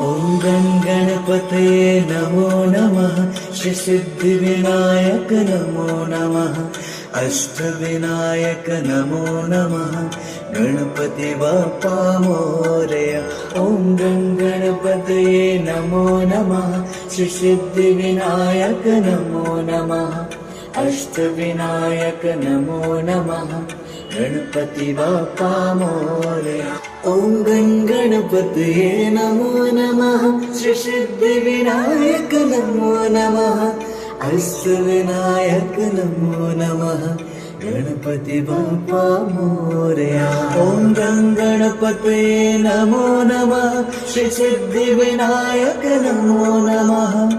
ॐ गणपतये नमो नमः। श्री सिद्धिविनायक नमो नमः। अष्टविनायक नमो नमः। गणपति बाप्पा मोरया। ॐ गणपतये नमो नमः। श्री सिद्धिविनायक नमो नमः। अष्टविनायक नमो नमः। गणपति बाप्पा मोरया। ॐ गणपतये नमो नमः। श्री सिद्धिविनायक नमो नमः। अष्टविनायक नमो नमः। गणपति बाप्पा मोरया। ॐ गणपतये नमो नमः। श्री सिद्धिविनायक नमो नमः।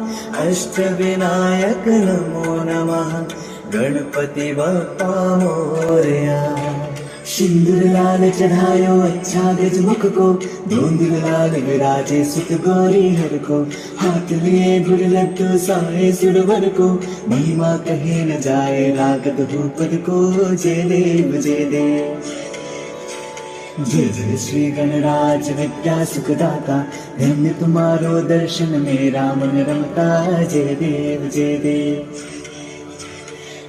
अष्टविनायक नमो नमः। गणपति बाप्पा मोरया। सिंदूर लाल चढ़ायो अच्छा गजमुख को, धूंधल लाल विराजे सुत गौरी हर को, हाथ लिए गुड़ लड्डू साए सुरवर को, महिमा कहे न जाए लागत भूपद को। जय देव जय देव। जय जय श्री गणराज विद्या सुखदाता, धन्य तुम्हारो दर्शन मेरा मन रमता। जय देव जय देव।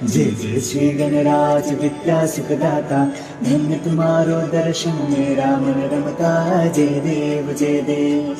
जय जय श्री गणराज विद्या सुखदाता, धन्य तुम्हारो दर्शन मेरा मन रमता। जय देव जय देव।